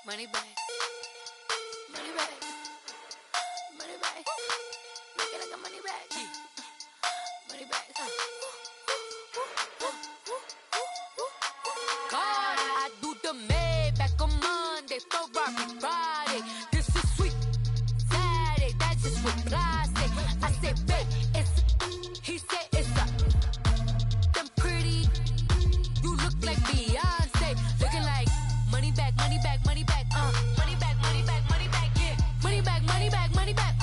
Money back. Money back. Money back. Make it like a money back. Money back. God, I do the Maybach on Monday, Ferrari Friday. This is sweet Saturday, that's just what I say. I say, babe, it's, he said it's a, them pretty, you look like Beyonce, looking like money back, money back, money back, money back, money back, money back, yeah, money back, money back, money back,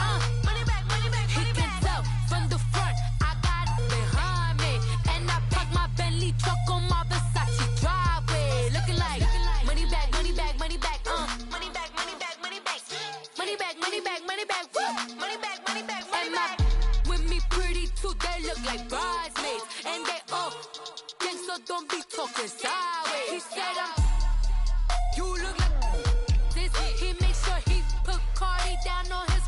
money back, money back, he can tell from the front, I got it behind me, and I park my Bentley truck on my Versace driveway, looking like money back, money back, money back, money back, money back, money back, money back, money back, money back, woo, money back, money back, money back, with me pretty too, they look like bridesmaids, and they all gang, so don't be talking sideways. He said you look like this. He make sure he put Cardi down on his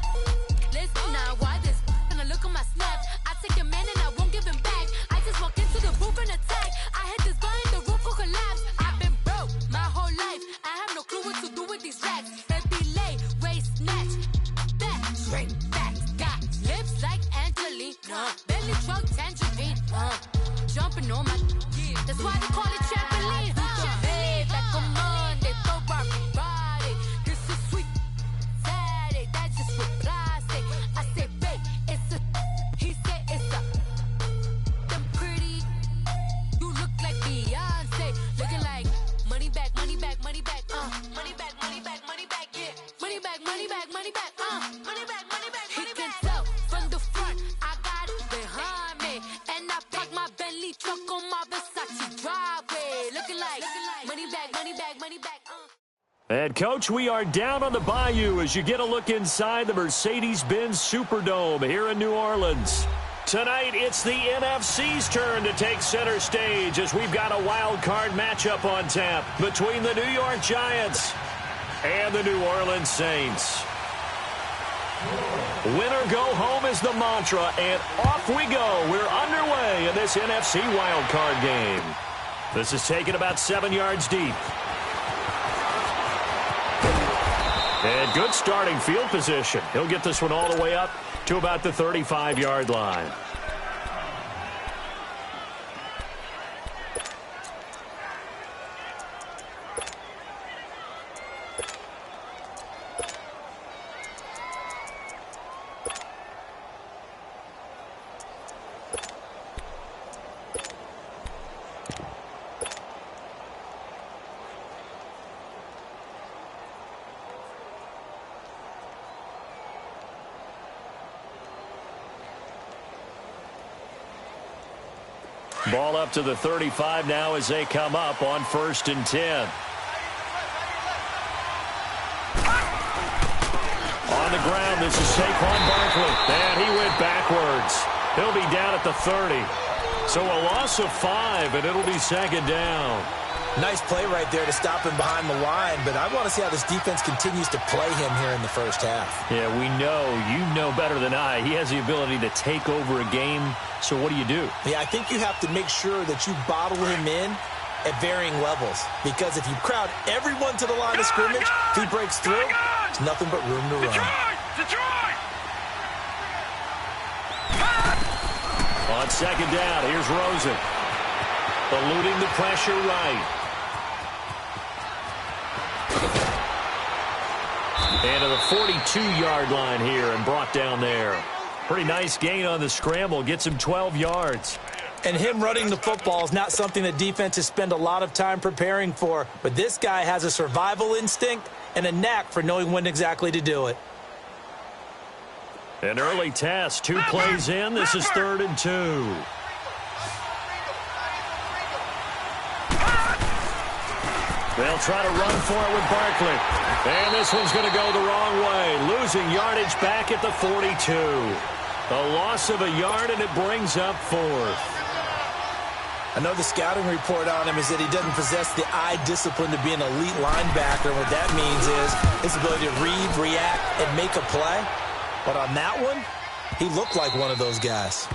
list. Now why this? Gonna look at my snap. I take your man and I won't give him back. I just walk into the booth and attack. I hit this guy and the roof will collapse. I've been broke my whole life. I have no clue what to do with these racks. Heavy lay, waist snatch, back, straight back. Got lips like Angelina, belly truck tangerine. Jumping on my, that's why they call it trampoline. Back on Monday, Ferrari Friday. This is sweet Saturday, that's just what I say. I say, babe, it's a, he said it's a, them pretty, you look like Beyonce, looking like money back, money back, money back, money back, money back, money back, yeah, money back, money back, money back, money back, money back, he can tell from the front, I got it behind me, and I park my Bentley truck on my Versace driveway, looking like money back, money back, money back, And, Coach, we are down on the bayou as you get a look inside the Mercedes-Benz Superdome here in New Orleans. Tonight, it's the NFC's turn to take center stage as we've got a wild card matchup on tap between the New York Giants and the New Orleans Saints. Win or go home is the mantra, and off we go. We're underway in this NFC wild card game. This is taken about 7 yards deep. And good starting field position. He'll get this one all the way up to about the 35-yard line. Ball up to the 35 now as they come up on 1st and 10. On the ground, this is Saquon Barkley. And he went backwards. He'll be down at the 30. So a loss of 5, and it'll be 2nd down. Nice play right there to stop him behind the line, but I want to see how this defense continues to play him here in the first half. Yeah, we know. You know better than I. He has the ability to take over a game. So what do you do? Yeah, I think you have to make sure that you bottle him in at varying levels. Because if you crowd everyone to the line of scrimmage, if he breaks through, there's nothing but room to run. On 2nd down, here's Rosen. Eluding the pressure right. And to the 42-yard line here and brought down there. Pretty nice gain on the scramble. Gets him 12 yards. And him running the football is not something that defenses spend a lot of time preparing for. But this guy has a survival instinct and a knack for knowing when exactly to do it. An early test. 2 plays in. This is 3rd and 2. They'll try to run for it with Barkley. And this one's going to go the wrong way. Losing yardage back at the 42. A loss of a yard, and it brings up 4th. I know the scouting report on him is that he doesn't possess the eye discipline to be an elite linebacker. What that means is his ability to read, react, and make a play. But on that one, he looked like one of those guys.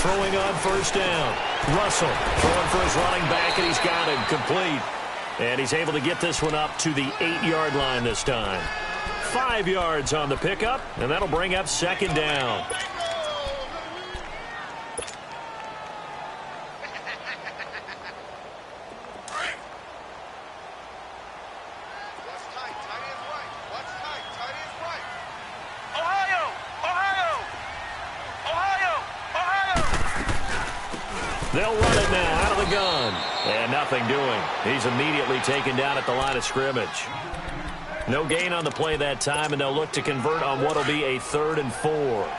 throwing on first down. Russell throwing for his running back, and he's got him complete. And he's able to get this one up to the 8-yard line this time. 5 yards on the pickup, and that'll bring up second down. They'll run it now out of the gun. And nothing doing. He's immediately taken down at the line of scrimmage. No gain on the play that time, and they'll look to convert on what will be a 3rd and 4.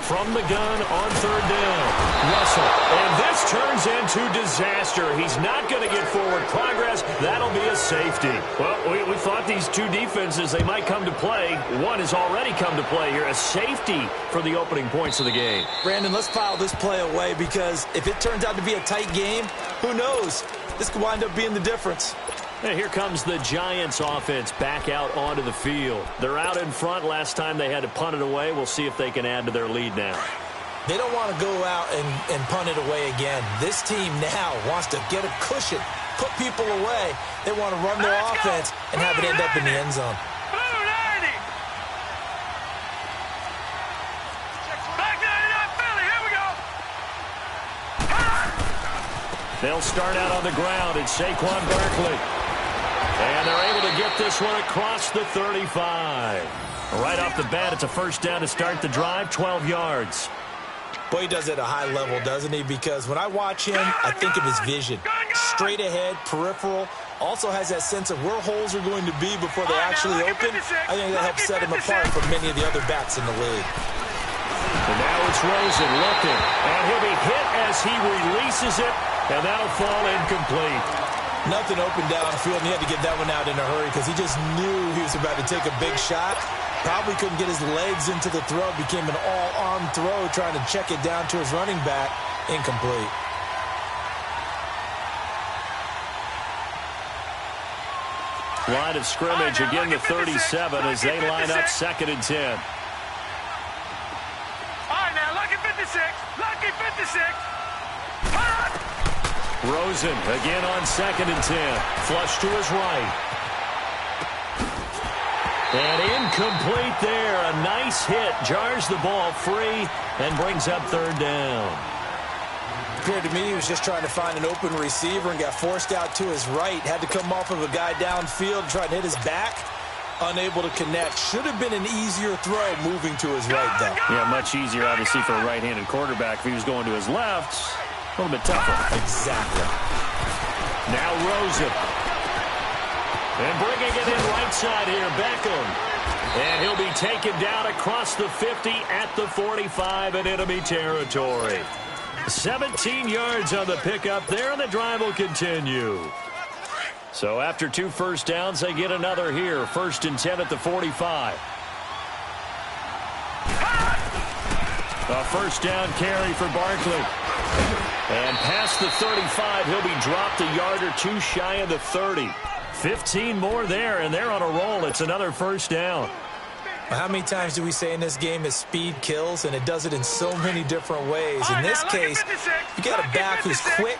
From the gun on 3rd down. Russell. And this turns into disaster. He's not going to get forward progress. That'll be a safety. Well, we thought these two defenses, they might come to play. One has already come to play here. A safety for the opening points of the game. Brandon, let's file this play away because if it turns out to be a tight game, who knows? This could wind up being the difference. And here comes the Giants offense back out onto the field. They're out in front. Last time they had to punt it away. We'll see if they can add to their lead now. They don't want to go out and punt it away again. This team now wants to get a cushion, put people away. They want to run their offense and have it end up in the end zone. They'll start out on the ground. It's Saquon Barkley. And they're able to get this one across the 35. Right off the bat, it's a first down to start the drive, 12 yards. Boy, he does it at a high level, doesn't he? Because when I watch him, I think of his vision. Straight ahead, peripheral. Also has that sense of where holes are going to be before they actually open. I think that helps set him apart from many of the other backs in the league. And now it's Rosen looking. And he'll be hit as he releases it. And that'll fall incomplete. Nothing open downfield, and he had to get that one out in a hurry because he just knew he was about to take a big shot. Probably couldn't get his legs into the throw. Became an all-arm throw trying to check it down to his running back. Incomplete. Line of scrimmage again to 37 as they line up 2nd and 10. All right, now, lucky 56. Lucky 56. Rosen again on 2nd and 10. Flush to his right. And incomplete there. A nice hit. Jars the ball free and brings up 3rd down. Appeared to me he was just trying to find an open receiver and got forced out to his right. Had to come off of a guy downfield, try to hit his back. Unable to connect. Should have been an easier throw moving to his right, though. Yeah, much easier, obviously, for a right-handed quarterback. If he was going to his left, a little bit tougher. Exactly. Now Rosen. And bringing it in right side here, Beckham. And he'll be taken down across the 50 at the 45 in enemy territory. 17 yards on the pickup there, and the drive will continue. So after 2 first downs, they get another here. 1st and 10 at the 45. A first down carry for Barkley. And past the 35, he'll be dropped a yard or two shy of the 30. 15 more there, and they're on a roll. It's another first down. How many times do we say in this game is speed kills, and it does it in so many different ways. In this case, you got a back who's quick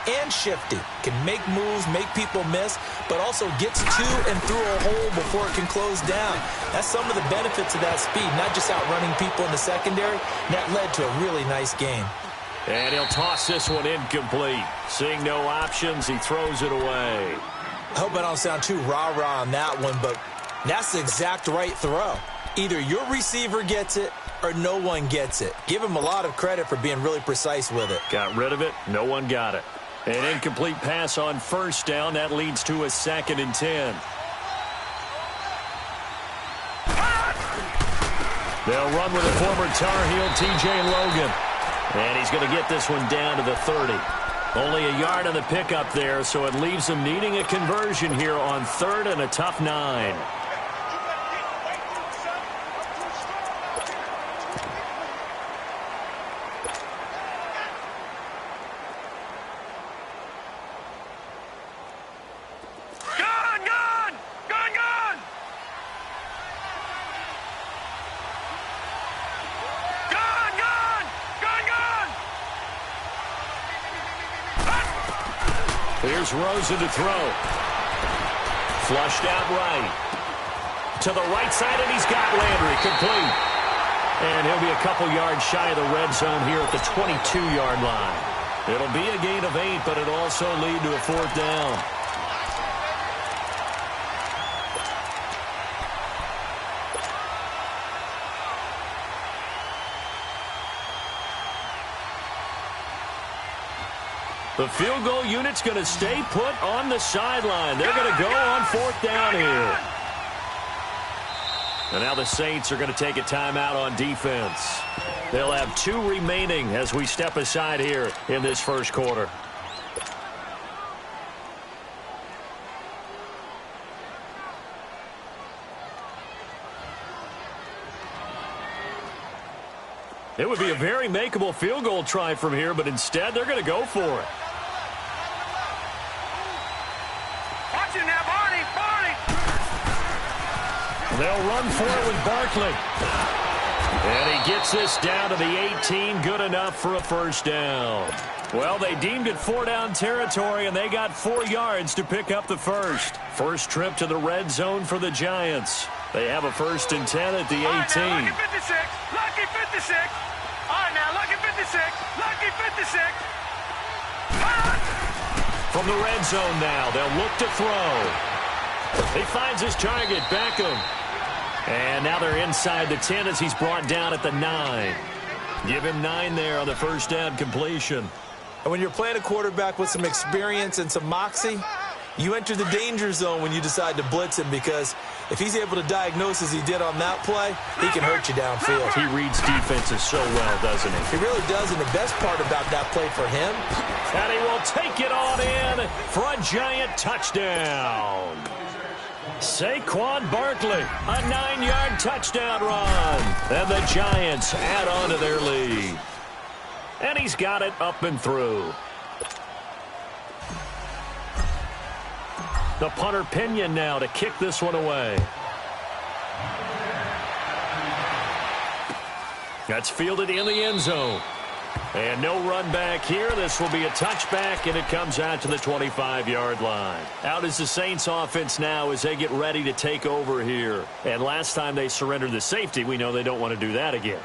and shifty, can make moves, make people miss, but also gets to and through a hole before it can close down. That's some of the benefits of that speed, not just outrunning people in the secondary. And that led to a really nice game. And he'll toss this one incomplete. Seeing no options, he throws it away. I hope I don't sound too rah-rah on that one, but that's the exact right throw. Either your receiver gets it or no one gets it. Give him a lot of credit for being really precise with it. Got rid of it. No one got it. An incomplete pass on first down. That leads to a 2nd and 10. They'll run with the former Tar Heel T.J. Logan. And he's going to get this one down to the 30. Only a yard on the pickup there, so it leaves them needing a conversion here on 3rd and a tough 9. All Here's Rosen to throw. Flushed out right. To the right side, and he's got Landry complete. And he'll be a couple yards shy of the red zone here at the 22-yard line. It'll be a gain of 8, but it'll also lead to a 4th down. The field goal unit's going to stay put on the sideline. They're going to go on 4th down here. And now the Saints are going to take a timeout on defense. They'll have 2 remaining as we step aside here in this first quarter. It would be a very makeable field goal try from here, but instead they're going to go for it. Watch it now, Barney! They'll run for it with Barkley. And he gets this down to the 18, good enough for a 1st down. Well, they deemed it 4-down territory, and they got 4 yards to pick up the first. First trip to the red zone for the Giants. They have a 1st and 10 at the 18. All right, now, lucky 56! Lucky 56! All right, now, lucky 56! Lucky 56! From the red zone now, they'll look to throw. He finds his target, Beckham. And now they're inside the 10 as he's brought down at the 9. Give him 9 there on the 1st down completion. And when you're playing a quarterback with some experience and some moxie, you enter the danger zone when you decide to blitz him, because if he's able to diagnose as he did on that play, he can hurt you downfield. He reads defenses so well, doesn't he? He really does, and the best part about that play for him, and he will take it on in for a Giant touchdown. Saquon Barkley, a 9-yard touchdown run. And the Giants add on to their lead. And he's got it up and through. The punter Pinion now to kick this one away. That's fielded in the end zone. And no run back here. This will be a touchback, and it comes out to the 25-yard line. Out is the Saints offense now as they get ready to take over here. And last time they surrendered the safety, we know they don't want to do that again.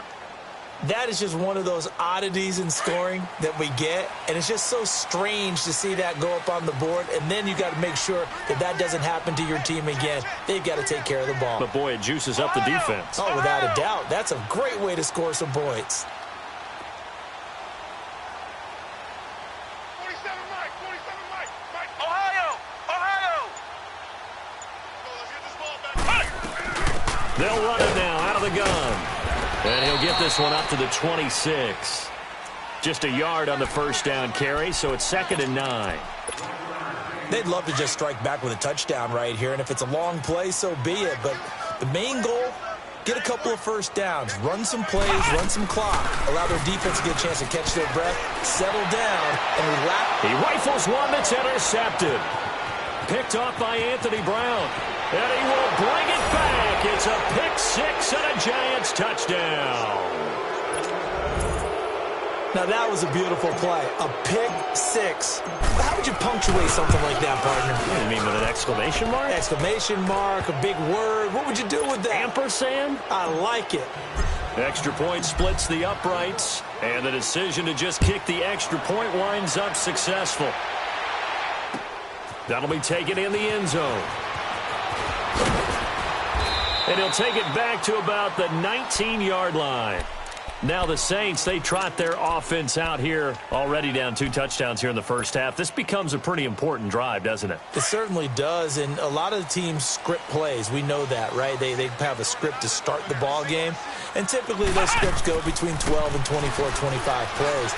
That is just one of those oddities in scoring that we get, and it's just so strange to see that go up on the board, and then you got to make sure that that doesn't happen to your team again. They've got to take care of the ball. But, boy, it juices up the defense. Oh, without a doubt. That's a great way to score some points. 47 Mike! Ohio! Let's get this ball back. They'll run it now out of the gun. And he'll get this one up to the 26. Just a yard on the 1st down carry, so it's 2nd and 9. They'd love to just strike back with a touchdown right here, and if it's a long play, so be it. But the main goal, get a couple of 1st downs, run some plays, run some clock, allow their defense to get a chance to catch their breath, settle down, and relax. He rifles one that's intercepted. Picked off by Anthony Brown. And he will bring it back. It's a pick 6 and a Giants touchdown. Now that was a beautiful play. A pick 6. How would you punctuate something like that, partner? You mean with an exclamation mark? Exclamation mark, a big word. What would you do with that? Ampersand? I like it. Extra point splits the uprights. And the decision to just kick the extra point winds up successful. That'll be taken in the end zone. And he'll take it back to about the 19-yard line. Now the Saints, they trot their offense out here, already down 2 touchdowns here in the first half. This becomes a pretty important drive, doesn't it? It certainly does, and a lot of the teams script plays. We know that, right? They have a script to start the ball game, and typically those scripts go between 12 and 24, 25 plays.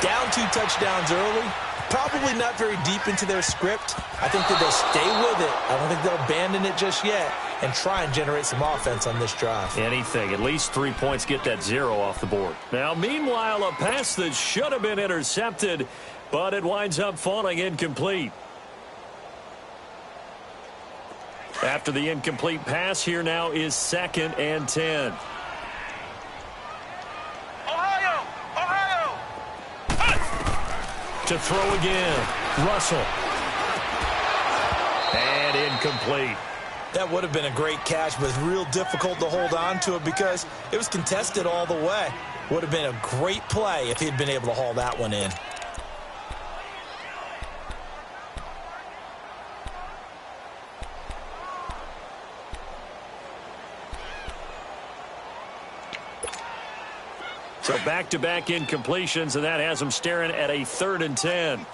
Down 2 touchdowns early, probably not very deep into their script. I think that they'll stay with it. I don't think they'll abandon it just yet and try and generate some offense on this drive. Anything. At least 3 points, get that 0 off the board. Now, meanwhile, a pass that should have been intercepted, but it winds up falling incomplete. After the incomplete pass, here now is 2nd and 10. Ohio! To throw again. Russell. And incomplete. That would have been a great catch, but it's real difficult to hold on to it because it was contested all the way. Would have been a great play if he'd been able to haul that one in. So back-to-back incompletions, and that has them staring at a 3rd and 10.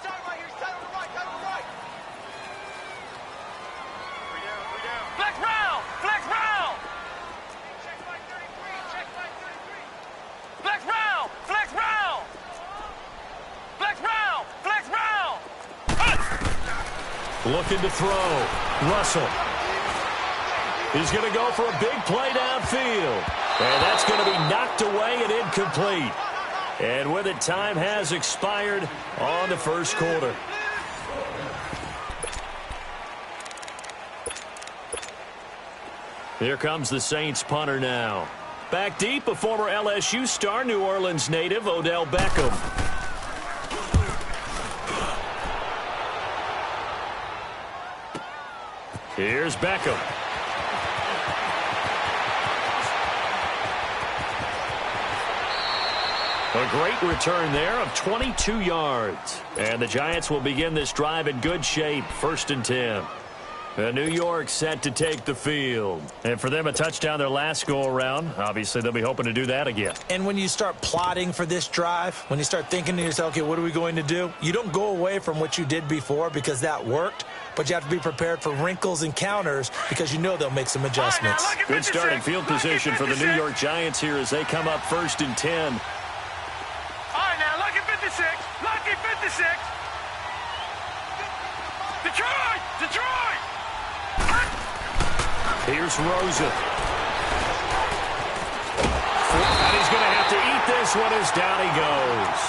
Looking to throw. Russell. He's going to go for a big play downfield. And that's going to be knocked away and incomplete. And with it, time has expired on the first quarter. Here comes the Saints punter now. Back deep, a former LSU star, New Orleans native, Odell Beckham. Here's Beckham. A great return there of 22 yards. And the Giants will begin this drive in good shape, 1st and 10. New York set to take the field. And for them, a touchdown their last go-around. Obviously, they'll be hoping to do that again. And when you start plotting for this drive, when you start thinking to yourself, okay, what are we going to do? You don't go away from what you did before because that worked. But you have to be prepared for wrinkles and counters because you know they'll make some adjustments. Good starting field position for the New York Giants here as they come up 1st and 10. All right, now, lucky 56. Lucky 56. Detroit! Detroit! Here's Rosen. And he's going to have to eat this one as down he goes.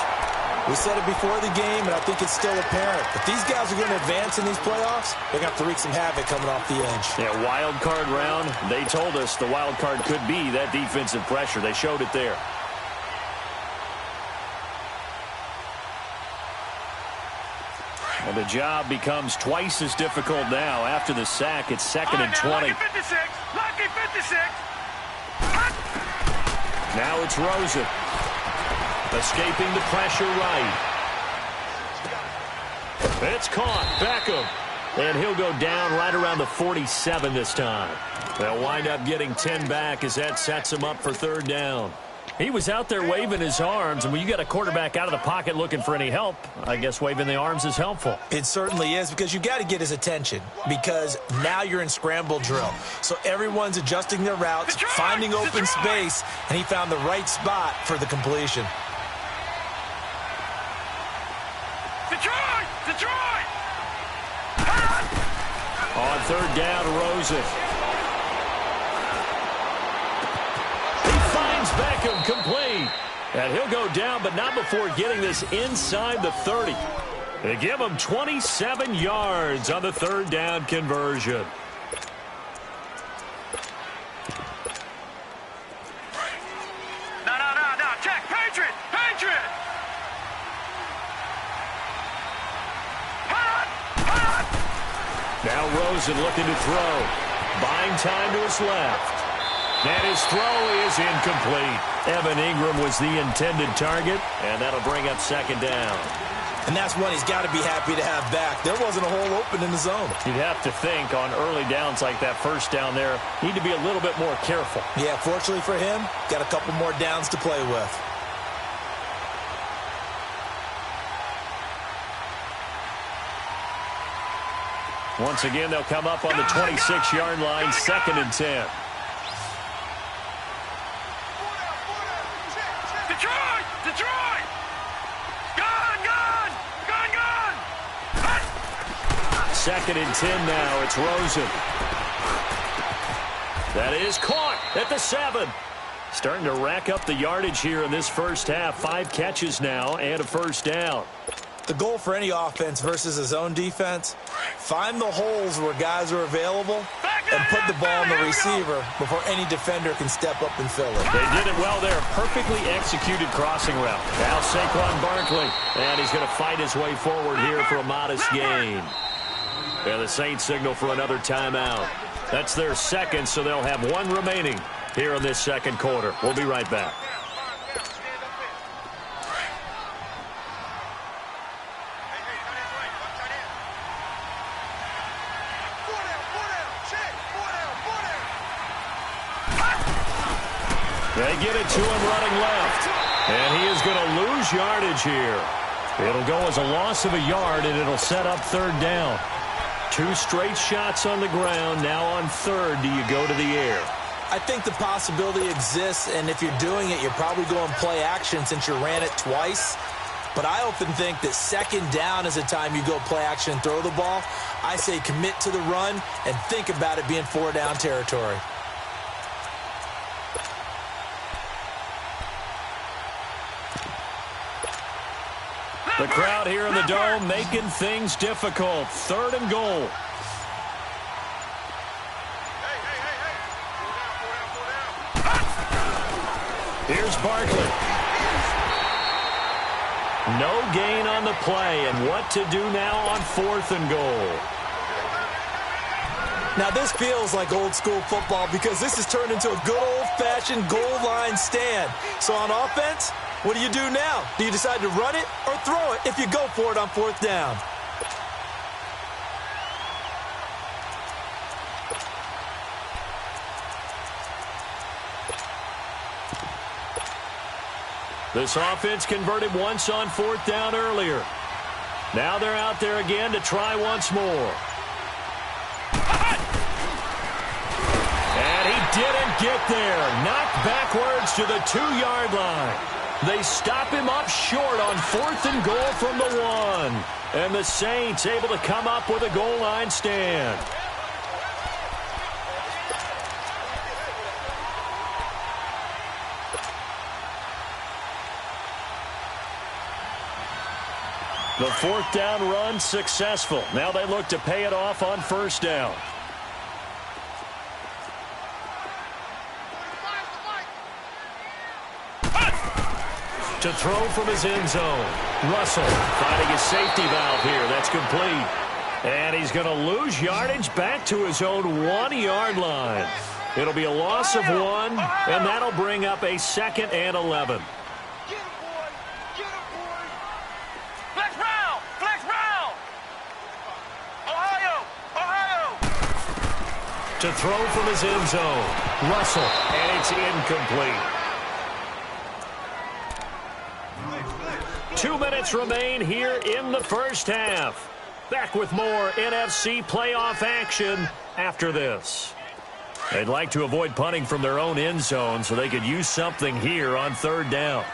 We said it before the game, and I think it's still apparent. If these guys are going to advance in these playoffs, they're going to have to wreak some havoc coming off the edge. Yeah, wild card round. They told us the wild card could be that defensive pressure. They showed it there. And the job becomes twice as difficult now. After the sack, it's 2nd and 20. Lucky 56. Lucky 56. Now it's Rosen. Escaping the pressure right. It's caught. Beckham. And he'll go down right around the 47 this time. They'll wind up getting 10 back as that sets him up for 3rd down. He was out there waving his arms, and when you got a quarterback out of the pocket looking for any help, I guess waving the arms is helpful. It certainly is because you got to get his attention because now you're in scramble drill. So everyone's adjusting their routes, finding open space, and he found the right spot for the completion. Detroit! Detroit! On 3rd down, Rosen. He finds Beckham complete. And he'll go down, but not before getting this inside the 30. They give him 27 yards on the 3rd down conversion. No. Check. Patriot! Patriot! Now Rosen looking to throw. Buying time to his left. And his throw is incomplete. Evan Ingram was the intended target, and that'll bring up 2nd down. And that's one he's got to be happy to have back. There wasn't a hole open in the zone. You'd have to think on early downs like that 1st down there, need to be a little bit more careful. Yeah, fortunately for him, got a couple more downs to play with. Once again, they'll come up on the 26-yard line, 2nd and 10. Detroit! Detroit! Gone! 2nd and 10 now. It's Rosen. That is caught at the 7. Starting to rack up the yardage here in this first half. 5 catches now and a 1st down. The goal for any offense versus his own defense, find the holes where guys are available and put the ball on the receiver before any defender can step up and fill it. They did it well there. Perfectly executed crossing route. Now Saquon Barkley, and he's going to fight his way forward here for a modest gain. And the Saints signal for another timeout. That's their second, so they'll have one remaining here in this second quarter. We'll be right back. They get it to him running left. And he is going to lose yardage here. It'll go as a loss of a yard, and it'll set up third down. 2 straight shots on the ground. Now on third, do you go to the air? I think the possibility exists, and if you're doing it, you're probably going play action since you ran it twice. But I often think that second down is the time you go play action and throw the ball. I say commit to the run and think about it being 4-down territory. The crowd here in the Dome making things difficult. Third and goal. Here's Barkley. No gain on the play, and what to do now on 4th and goal. Now this feels like old school football because this has turned into a good old-fashioned goal line stand. So on offense, what do you do now? Do you decide to run it or throw it if you go for it on 4th down? This offense converted once on 4th down earlier. Now they're out there again to try once more. And he didn't get there. Knocked backwards to the 2-yard line. They stop him up short on 4th and goal from the 1. And the Saints able to come up with a goal line stand. The 4th down run successful. Now they look to pay it off on 1st down. To throw from his end zone. Russell finding his safety valve here. That's complete. And he's going to lose yardage back to his own 1-yard line. It'll be a loss of 1, and that'll bring up a 2nd and 11. To throw from his end zone. Russell, and it's incomplete. 2 minutes remain here in the first half. Back with more NFC playoff action after this. They'd like to avoid punting from their own end zone so they could use something here on 3rd down.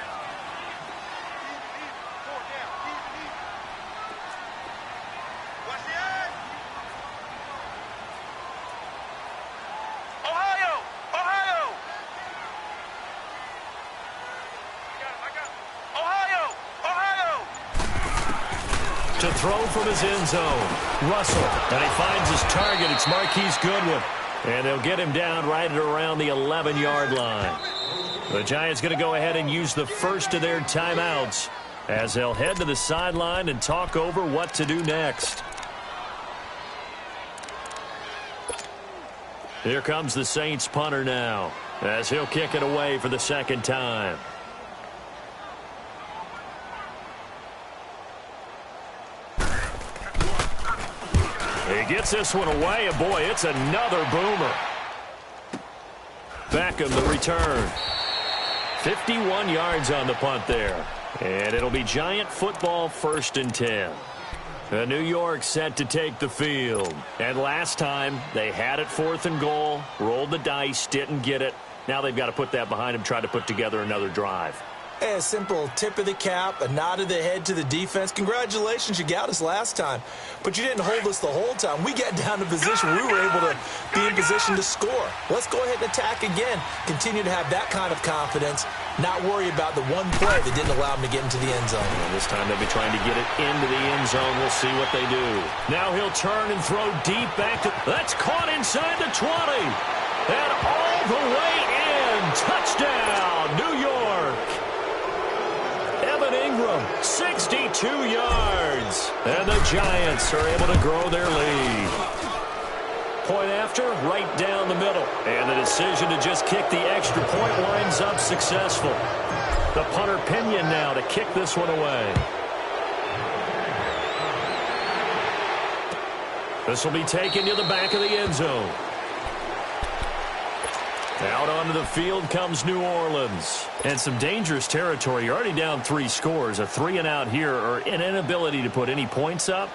To throw from his end zone. Russell, and he finds his target. It's Marquise Goodwin. And they'll get him down right at around the 11-yard line. The Giants going to go ahead and use the first of their timeouts as they'll head to the sideline and talk over what to do next. Here comes the Saints punter now as he'll kick it away for the 2nd time. He gets this one away, and boy, it's another boomer. Beckham, the return. 51 yards on the punt there. And it'll be Giant football 1st and 10. New York set to take the field. And last time, they had it 4th and goal, rolled the dice, didn't get it. Now they've got to put that behind them, try to put together another drive. Hey, a simple tip of the cap, a nod of the head to the defense. Congratulations, you got us last time. But you didn't hold us the whole time. We got down to position. We were able to be in position to score. Let's go ahead and attack again. Continue to have that kind of confidence. Not worry about the one play that didn't allow him to get into the end zone. And this time they'll be trying to get it into the end zone. We'll see what they do. Now he'll turn and throw deep back to... That's caught inside the 20. And all the way in. Touchdown, New York. Ingram, 62 yards. And the Giants are able to grow their lead. Point after, right down the middle. And the decision to just kick the extra point winds up successful. The punter Pinion now to kick this one away. This will be taken to the back of the end zone. Out onto the field comes New Orleans. And some dangerous territory. You're already down 3 scores. A 3-and-out here, or an inability to put any points up.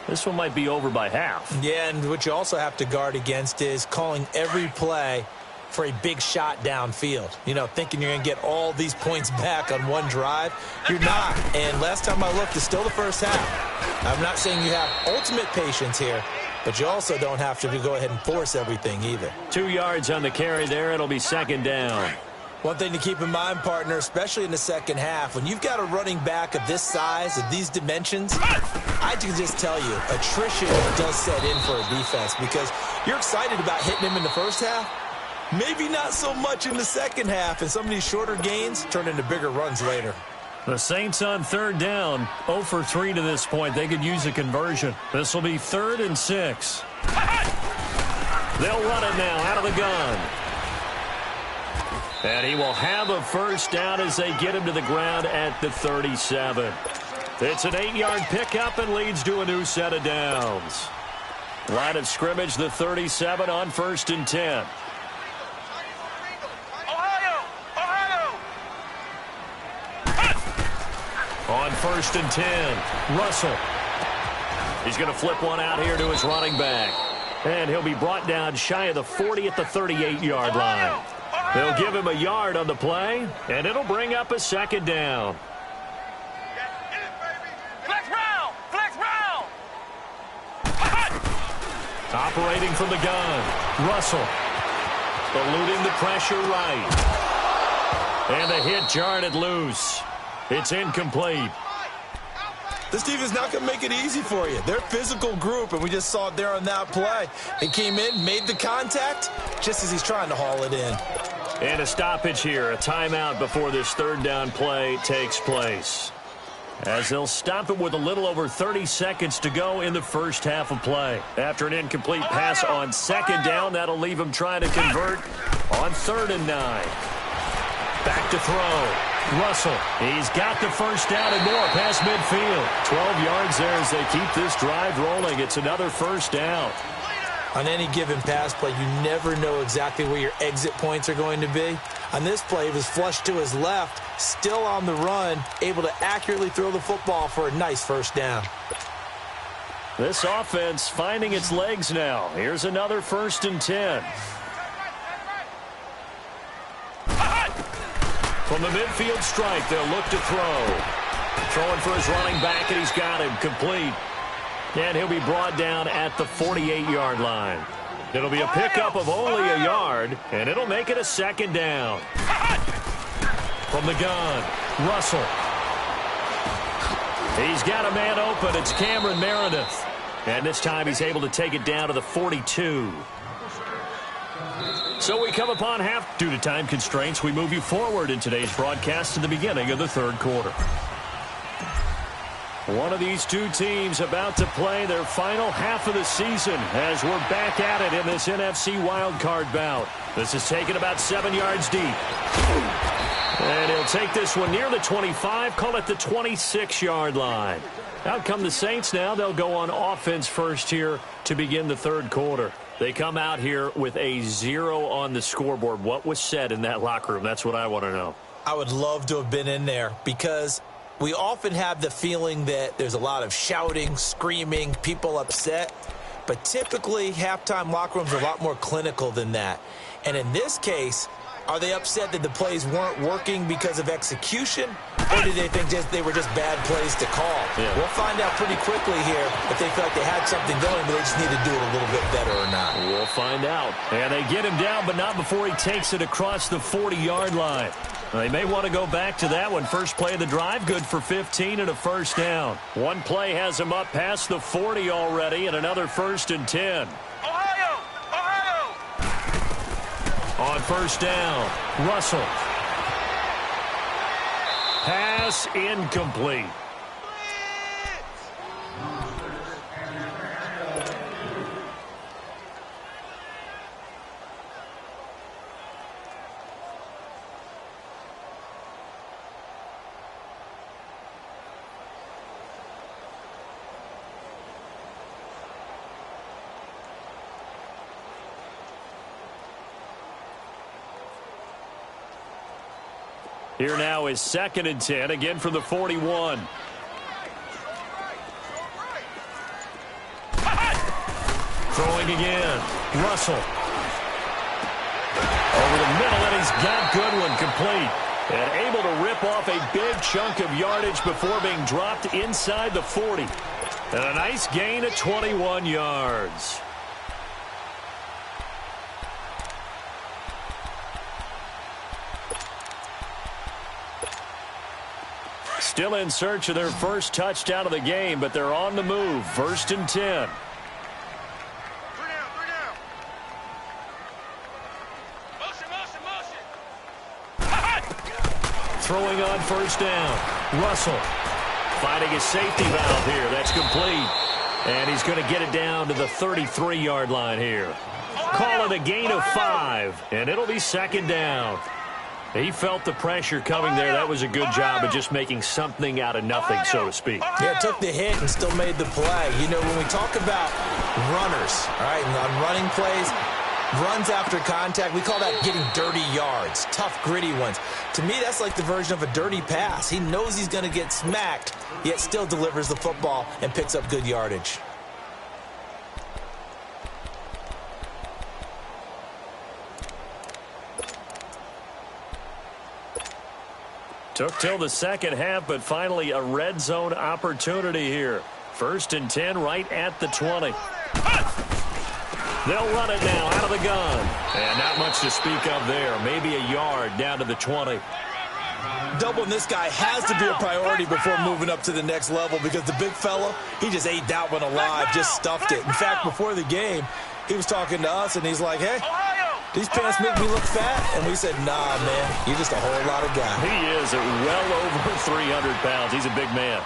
This one might be over by half. Yeah, and what you also have to guard against is calling every play for a big shot downfield. You know, thinking you're going to get all these points back on one drive. You're not. And last time I looked, it's still the first half. I'm not saying you have ultimate patience here, but you also don't have to go ahead and force everything either. 2 yards on the carry there. It'll be second down. One thing to keep in mind, partner, especially in the second half, when you've got a running back of this size, of these dimensions, I can just tell you, attrition does set in for a defense because you're excited about hitting him in the first half. Maybe not so much in the second half, and some of these shorter gains turn into bigger runs later. The Saints on third down, 0 for 3 to this point. They could use a conversion. This will be 3rd and 6. They'll run it now out of the gun. And he will have a first down as they get him to the ground at the 37. It's an 8-yard pickup and leads to a new set of downs. Line of scrimmage, the 37 on 1st and 10. On 1st and 10, Russell. He's going to flip one out here to his running back. And he'll be brought down shy of the 40 at the 38-yard line. They'll give him a yard on the play, and it'll bring up a second down. Flex round! Flex round! Operating from the gun, Russell. Eluding the pressure right. And the hit jarred it loose. It's incomplete. This defense is not going to make it easy for you. They're a physical group, and we just saw it there on that play. They came in, made the contact, just as he's trying to haul it in. And a stoppage here, a timeout before this third down play takes place. As they'll stop it with a little over 30 seconds to go in the first half of play. After an incomplete pass on second down, that'll leave him trying to convert on 3rd and 9. Back to throw. Russell, he's got the first down and more past midfield. 12 yards there as they keep this drive rolling. It's another first down. On any given pass play, you never know exactly where your exit points are going to be. On this play, it was flushed to his left, still on the run, able to accurately throw the football for a nice first down. This offense finding its legs now. Here's another 1st and 10. From the midfield strike, they'll look to throw. Throwing for his running back, and he's got him complete. And he'll be brought down at the 48-yard line. It'll be a pickup of only a yard, and it'll make it a second down. From the gun, Russell. He's got a man open. It's Cameron Meredith. And this time he's able to take it down to the 42. So we come upon half. Due to time constraints, we move you forward in today's broadcast to the beginning of the third quarter. One of these two teams about to play their final half of the season as we're back at it in this NFC wildcard bout. This is taken about 7 yards deep. And he'll take this one near the 25, call it the 26-yard line. Out come the Saints now. They'll go on offense first here to begin the third quarter. They come out here with a 0 on the scoreboard. What was said in that locker room? That's what I want to know. I would love to have been in there because we often have the feeling that there's a lot of shouting, screaming, people upset. But typically, halftime locker rooms are a lot more clinical than that. And in this case, Are they upset that the plays weren't working because of execution? Or do they think they were just bad plays to call? Yeah. We'll find out pretty quickly here if they feel like they had something going, but they just need to do it a little bit better or not. We'll find out. And they get him down, but not before he takes it across the 40-yard line. They may want to go back to that one. First play of the drive, good for 15 and a first down. One play has him up past the 40 already, and another 1st and 10. Ohio! On first down, Russell. Pass incomplete. Here now is 2nd and 10, again from the 41. Throwing again. Russell. Over the middle, and he's got Goodwin complete. And able to rip off a big chunk of yardage before being dropped inside the 40. And a nice gain of 21 yards. Still in search of their first touchdown of the game, but they're on the move. 1st and 10. 3 down. Motion. Throwing on first down. Russell finding a safety valve here. That's complete. And he's going to get it down to the 33-yard line here. Call it a gain of 5, and it'll be 2nd down. He felt the pressure coming there. That was a good job of just making something out of nothing, so to speak. Yeah, took the hit and still made the play. You know, when we talk about runners, all right, and on running plays, runs after contact, we call that getting dirty yards, tough, gritty ones. To me, that's like the version of a dirty pass. He knows he's going to get smacked, yet still delivers the football and picks up good yardage. Took till the second half, but finally a red zone opportunity here. 1st and 10 right at the 20. They'll run it now out of the gun. And not much to speak of there. Maybe a yard down to the 20. Doubling this guy has to be a priority before moving up to the next level because the big fella, he just ate that one alive, just stuffed it. In fact, before the game, he was talking to us, and he's like, hey, these pants make me look fat. And we said, nah, man, you're just a whole lot of guy. He is well over 300 pounds. He's a big man.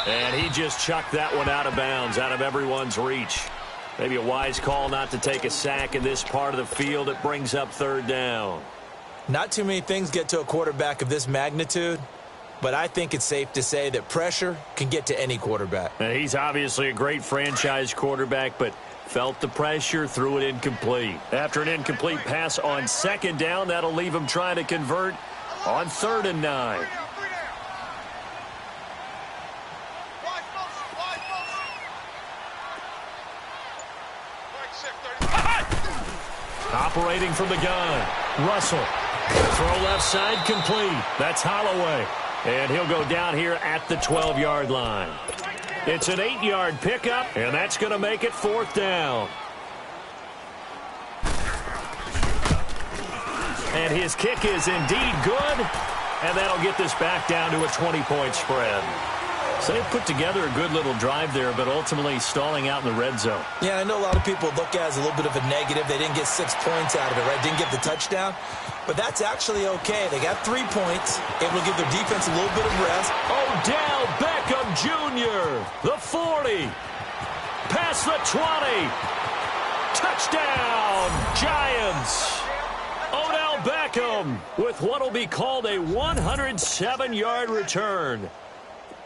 And he just chucked that one out of bounds, out of everyone's reach. Maybe a wise call not to take a sack in this part of the field. It brings up 3rd down. Not too many things get to a quarterback of this magnitude, but I think it's safe to say that pressure can get to any quarterback. And he's obviously a great franchise quarterback, but felt the pressure, threw it incomplete. After an incomplete pass on 2nd down, that'll leave him trying to convert on 3rd and 9. Operating from the gun, Russell. Throw left side complete. That's Holloway. And he'll go down here at the 12-yard line. It's an 8-yard pickup, and that's going to make it 4th down. And his kick is indeed good, and that'll get this back down to a 20-point spread. So they put together a good little drive there, but ultimately stalling out in the red zone. Yeah, I know a lot of people look at it as a little bit of a negative. They didn't get 6 points out of it, right? Didn't get the touchdown. But that's actually okay. They got 3 points. Able to give their defense a little bit of rest. Odell Beckham Jr., the 40. Past the 20. Touchdown, Giants. Odell Beckham with what will be called a 107-yard return.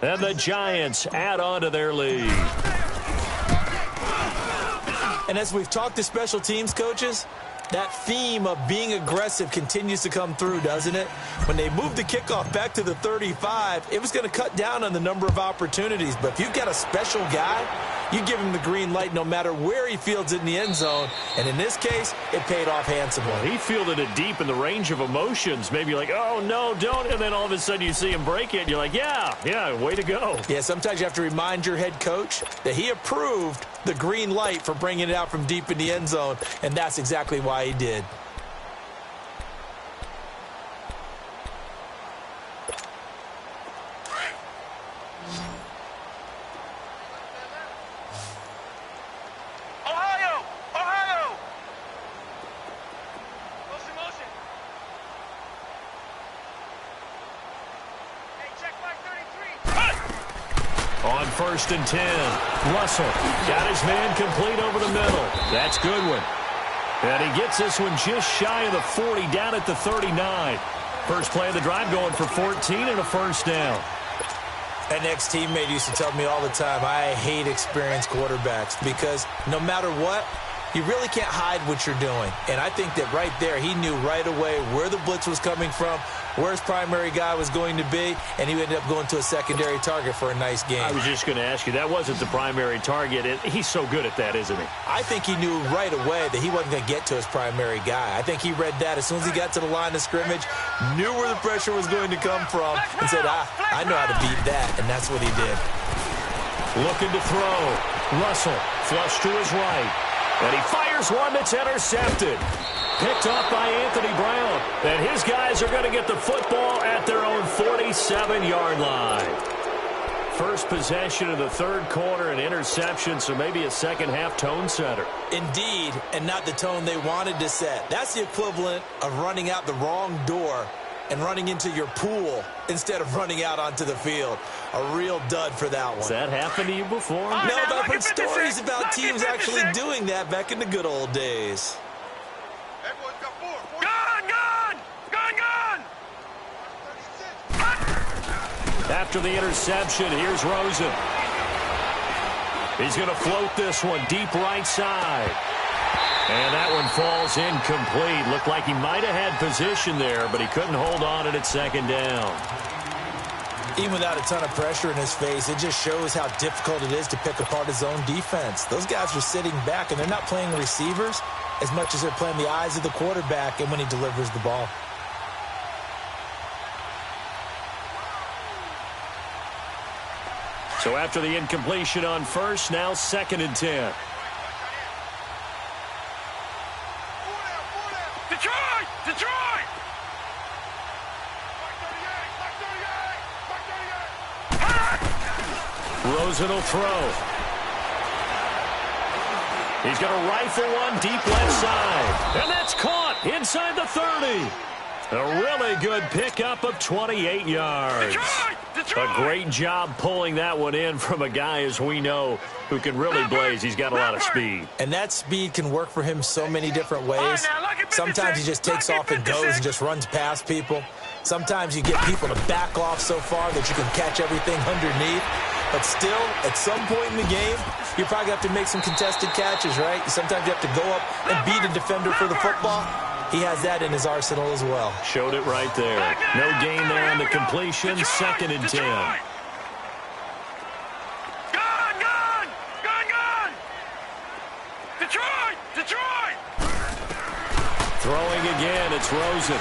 And the Giants add on to their lead. And as we've talked to special teams coaches, that theme of being aggressive continues to come through, doesn't it? When they moved the kickoff back to the 35, it was going to cut down on the number of opportunities. But if you've got a special guy, You give him the green light no matter where he fields it in the end zone. And in this case, it paid off handsomely. Well, he fielded it deep in the range of emotions. Maybe like, oh, no, don't. And then all of a sudden you see him break it. And you're like, yeah, way to go. Yeah, sometimes you have to remind your head coach that he approved the green light for bringing it out from deep in the end zone. And that's exactly why he did. On 1st and 10, Russell got his man complete over the middle. That's Goodwin. And he gets this one just shy of the 40, down at the 39. First play of the drive going for 14 and a first down. An ex-teammate used to tell me all the time, I hate experienced quarterbacks because no matter what, you really can't hide what you're doing. And I think that right there, he knew right away where the blitz was coming from, where his primary guy was going to be, and he ended up going to a secondary target for a nice game. I was just going to ask you, that wasn't the primary target. He's so good at that, isn't he? I think he knew right away that he wasn't going to get to his primary guy. I think he read that as soon as he got to the line of scrimmage, knew where the pressure was going to come from, and said, I know how to beat that, and that's what he did. Looking to throw. Russell, flush to his right. And he fires one that's intercepted. Picked off by Anthony Brown. And his guys are going to get the football at their own 47-yard line. First possession of the third quarter, an interception, so maybe a second-half tone setter. Indeed, and not the tone they wanted to set. That's the equivalent of running out the wrong door and running into your pool instead of running out onto the field. A real dud for that one. Has that happened to you before? No, but I've heard stories about teams actually doing that back in the good old days. After the interception, here's Rosen. He's going to float this one deep right side. And that one falls incomplete. Looked like he might have had position there, but he couldn't hold on it at second down. Even without a ton of pressure in his face, it just shows how difficult it is to pick apart his own defense. Those guys are sitting back, and they're not playing receivers as much as they're playing the eyes of the quarterback and when he delivers the ball. So after the incompletion on first, now 2nd and 10. Detroit! Rosen will throw. He's going to rifle one deep left side. And that's caught inside the 30. A really good pickup of 28 yards. Detroit! A great job pulling that one in from a guy, as we know, who can really blaze. He's got a lot of speed. And that speed can work for him so many different ways. Sometimes he just takes off and goes and just runs past people. Sometimes you get people to back off so far that you can catch everything underneath. But still, at some point in the game, you probably have to make some contested catches, right? Sometimes you have to go up and beat a defender for the football. He has that in his arsenal as well. Showed it right there. No gain there on the completion. 2nd and 10. Gone! Detroit! Throwing again, it's Rosen.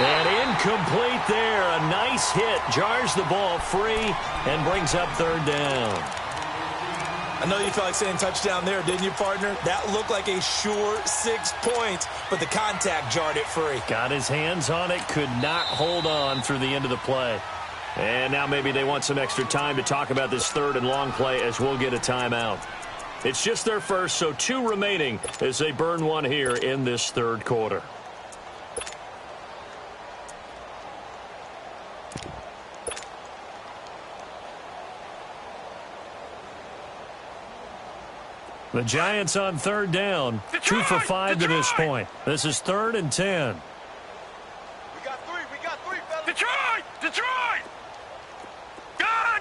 And incomplete there. A nice hit. Jars the ball free and brings up 3rd down. I know you felt like saying touchdown there, didn't you, partner? That looked like a sure 6 points, but the contact jarred it free. Got his hands on it, could not hold on through the end of the play. And now maybe they want some extra time to talk about this 3rd and long play as we'll get a timeout. It's just their first, so 2 remaining as they burn one here in this 3rd quarter. The Giants on 3rd down, 2 for 5 to this point. This is 3rd and 10. We got three, fellas. Detroit! Gone!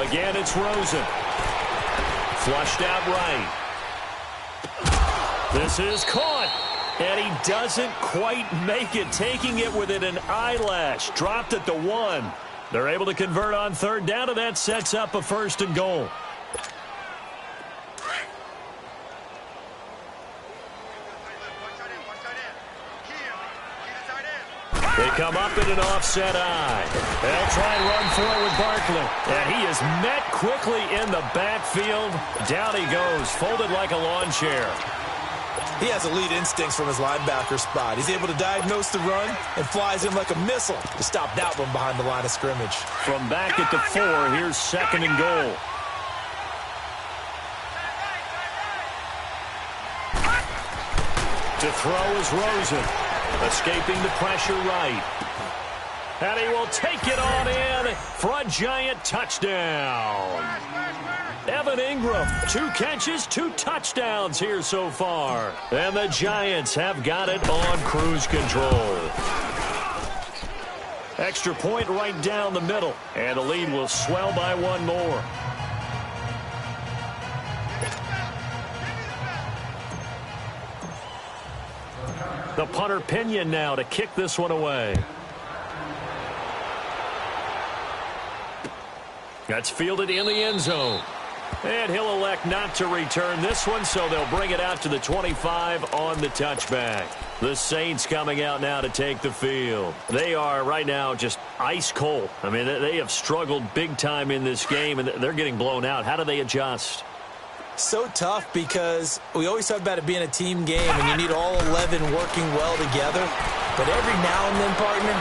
Again, it's Rosen. Flushed out right. This is caught. And he doesn't quite make it, taking it within an eyelash. Dropped at the 1. They're able to convert on third down, and that sets up a 1st and goal. They come up in an offset eye. They'll try and run for it with Barkley. And he is met quickly in the backfield. Down he goes, folded like a lawn chair. He has elite instincts from his linebacker spot. He's able to diagnose the run and flies in like a missile to stop that one behind the line of scrimmage. From back at the 4, here's 2nd and goal. To throw is Rosen. Escaping the pressure right. And he will take it on in for a giant touchdown. Evan Ingram, 2 catches, 2 touchdowns here so far. And the Giants have got it on cruise control. Extra point right down the middle. And the lead will swell by 1 more. The punter Pinion now to kick this one away. That's fielded in the end zone. And he'll elect not to return this one, so they'll bring it out to the 25 on the touchback. The Saints coming out now to take the field. They are right now just ice cold. I mean, they have struggled big time in this game, and they're getting blown out. How do they adjust? So tough because we always talk about it being a team game, and you need all 11 working well together. But every now and then, partner,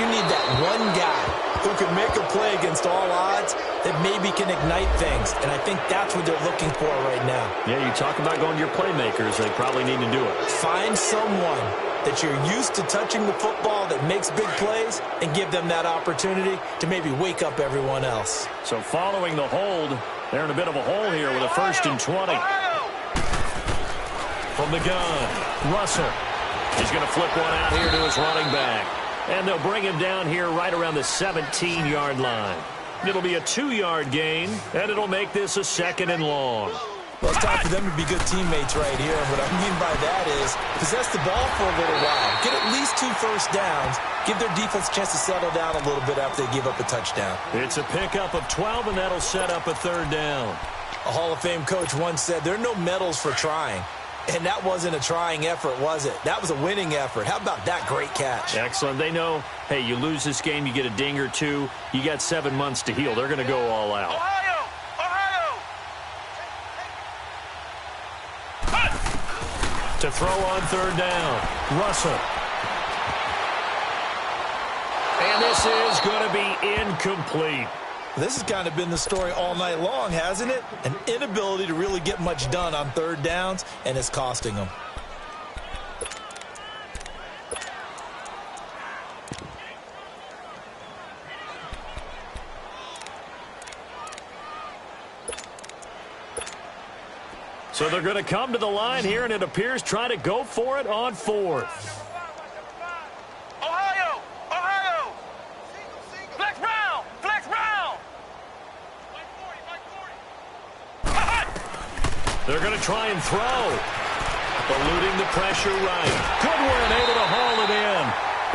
you need that one guy who can make a play against all odds that maybe can ignite things. And I think that's what they're looking for right now. Yeah, you talk about going to your playmakers. They probably need to do it. Find someone that you're used to touching the football that makes big plays and give them that opportunity to maybe wake up everyone else. So following the hold, they're in a bit of a hole here with a 1st and 20. From the gun, Russell. He's going to flip one out here to his running back. And they'll bring him down here right around the 17-yard line. It'll be a 2-yard gain, and it'll make this a 2nd and long. Well, it's time for them to be good teammates right here. And what I mean by that is possess the ball for a little while. Get at least 2 first downs. Give their defense a chance to settle down a little bit after they give up a touchdown. It's a pickup of 12, and that'll set up a 3rd down. A Hall of Fame coach once said, there are no medals for trying. And that wasn't a trying effort, was it? That was a winning effort. How about that great catch? Excellent. They know, hey, you lose this game, you get a ding or 2. You got 7 months to heal. They're going to go all out. Ohio! To throw on 3rd down, Russell. And this is going to be incomplete. This has kind of been the story all night long, hasn't it? An inability to really get much done on 3rd downs, and it's costing them. So they're going to come to the line here, and it appears try to go for it on 4th. Ohio! Flex round! They're going to try and throw. Eluding the pressure right. Goodwin able to haul it in.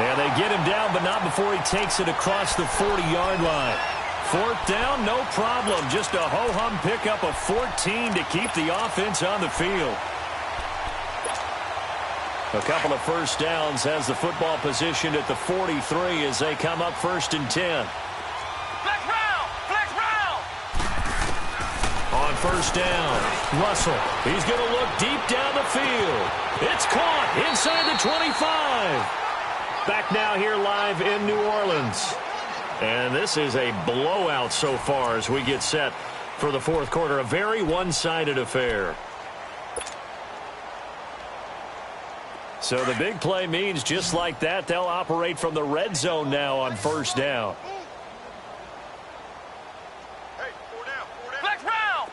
And they get him down, but not before he takes it across the 40-yard line. 4th down, no problem. Just a ho-hum pickup of 14 to keep the offense on the field. A couple of first downs has the football positioned at the 43 as they come up 1st and 10. Flex round! On 1st down, Russell. He's going to look deep down the field. It's caught inside the 25. Back now here live in New Orleans. And this is a blowout so far as we get set for the 4th quarter. A very one-sided affair. So the big play means just like that, they'll operate from the red zone now on 1st down. Hey, 4 down. Flex round!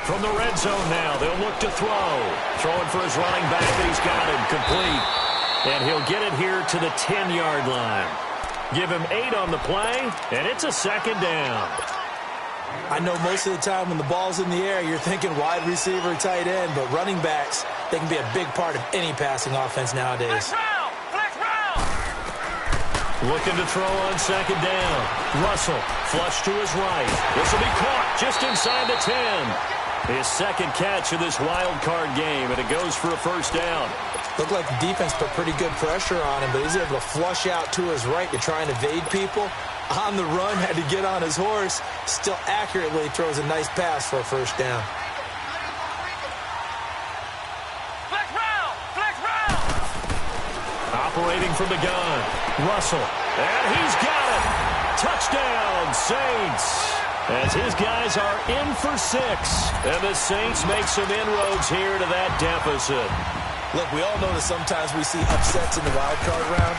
From the red zone now, they'll look to throw. Throwing for his running back, and he's got him complete. And he'll get it here to the 10-yard line. Give him 8 on the play, and it's a 2nd down. I know most of the time when the ball's in the air, you're thinking wide receiver, tight end, but running backs, they can be a big part of any passing offense nowadays. Flex round! Looking to throw on second down. Russell, flush to his right. This will be caught just inside the 10. His second catch of this wild card game, and it goes for a first down. Looked like the defense put pretty good pressure on him, but he's able to flush out to his right to try and evade people. On the run, had to get on his horse. Still accurately throws a nice pass for a first down. Flex round! Flex round! Operating from the gun. Russell, and he's got it. Touchdown, Saints. As his guys are in for 6. And the Saints make some inroads here to that deficit. Look, we all know that sometimes we see upsets in the wild card round,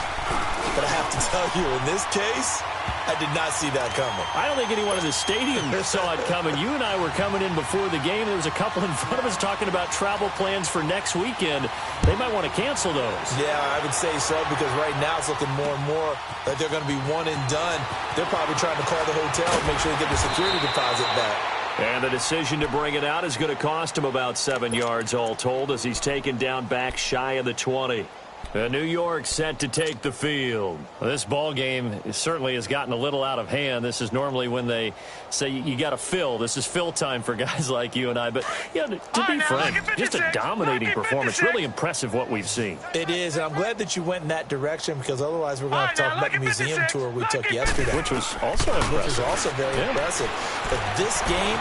but I have to tell you, in this case, I did not see that coming. I don't think anyone in the stadium saw it coming. You and I were coming in before the game. There was a couple in front of us talking about travel plans for next weekend. They might want to cancel those. Yeah, I would say so, because right now it's looking more and more like they're going to be one and done. They're probably trying to call the hotel and make sure they get their security deposit back. And the decision to bring it out is going to cost him about 7 yards all told as he's taken down back shy of the 20. New York set to take the field. Well, this ball game certainly has gotten a little out of hand. This is normally when they say you got to fill. This is fill time for guys like you and I. But to be frank, just a dominating performance. Really impressive what we've seen. It is, and I'm glad that you went in that direction, because otherwise we're going to talk about the museum tour we took yesterday. Which was also impressive. Which was also very impressive. But this game,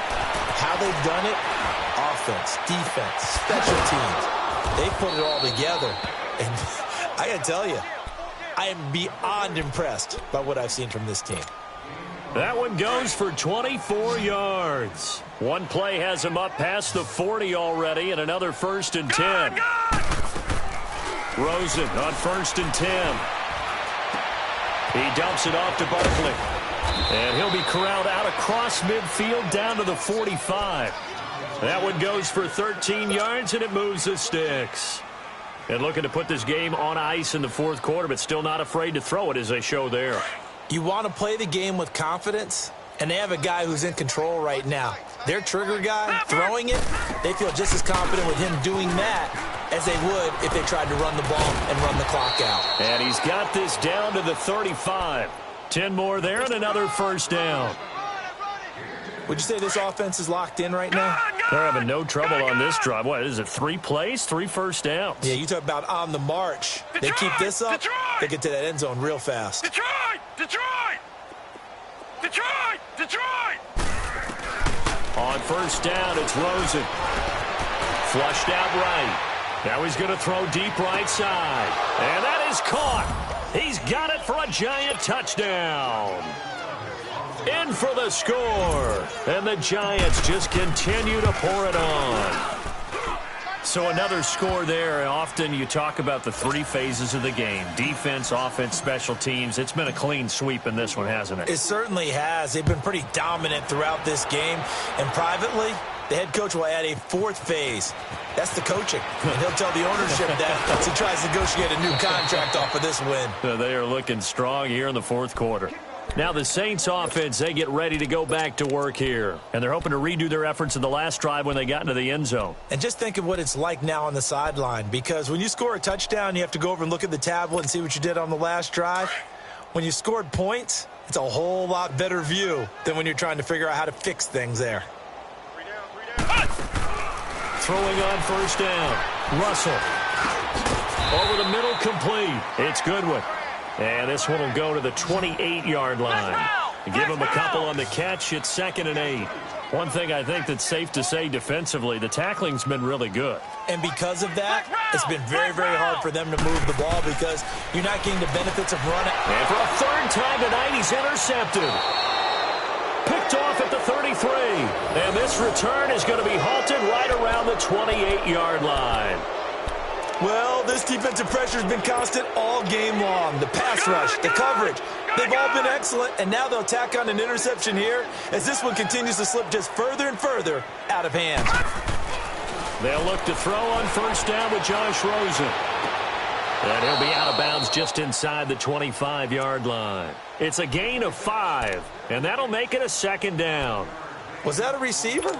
how they've done it, offense, defense, special teams, they put it all together. And I got to tell you, I am beyond impressed by what I've seen from this team. That one goes for 24 yards. One play has him up past the 40 already, and another 1st and 10. Rosen on 1st and 10. He dumps it off to Barkley. And he'll be corralled out across midfield down to the 45. That one goes for 13 yards, and it moves the sticks. And looking to put this game on ice in the 4th quarter, but still not afraid to throw it as they show there. You want to play the game with confidence, and they have a guy who's in control right now. Their trigger guy, throwing it, they feel just as confident with him doing that as they would if they tried to run the ball and run the clock out. And he's got this down to the 35. 10 more there and another first down. Would you say this offense is locked in right now? They're having no trouble on this drive. What is it, 3 plays, 3 first downs? Yeah, you talk about on the march. They keep this up, they get to that end zone real fast. Detroit! Detroit! Detroit! Detroit! On first down, it's Rosen. Flushed out right. Now he's going to throw deep right side. And that is caught. He's got it for a giant touchdown. In for the score. And the Giants just continue to pour it on. So another score there. Often you talk about the 3 phases of the game. Defense, offense, special teams. It's been a clean sweep in this one, hasn't it? It certainly has. They've been pretty dominant throughout this game. And privately, the head coach will add a 4th phase. That's the coaching. And he'll tell the ownership that as he tries to negotiate a new contract off of this win. They are looking strong here in the 4th quarter. Now the Saints offense, they get ready to go back to work here. And they're hoping to redo their efforts in the last drive when they got into the end zone. And just think of what it's like now on the sideline. Because when you score a touchdown, you have to go over and look at the tablet and see what you did on the last drive. When you scored points, it's a whole lot better view than when you're trying to figure out how to fix things there. Throwing on first down. Russell. Over the middle, complete. It's Goodwin. And this one will go to the 28-yard line. Give him a couple on the catch. It's 2nd and 8. One thing I think that's safe to say defensively, the tackling's been really good. And because of that, it's been very, very hard for them to move the ball because you're not getting the benefits of running. And for a 3rd time tonight, he's intercepted. Picked off at the 33. And this return is going to be halted right around the 28-yard line. Well, this defensive pressure has been constant all game long. The pass rush, the coverage, they've all been excellent, and now they'll tack on an interception here as this one continues to slip just further and further out of hand. They'll look to throw on first down with Josh Rosen. And he'll be out of bounds just inside the 25-yard line. It's a gain of 5, and that'll make it a 2nd down. Was that a receiver?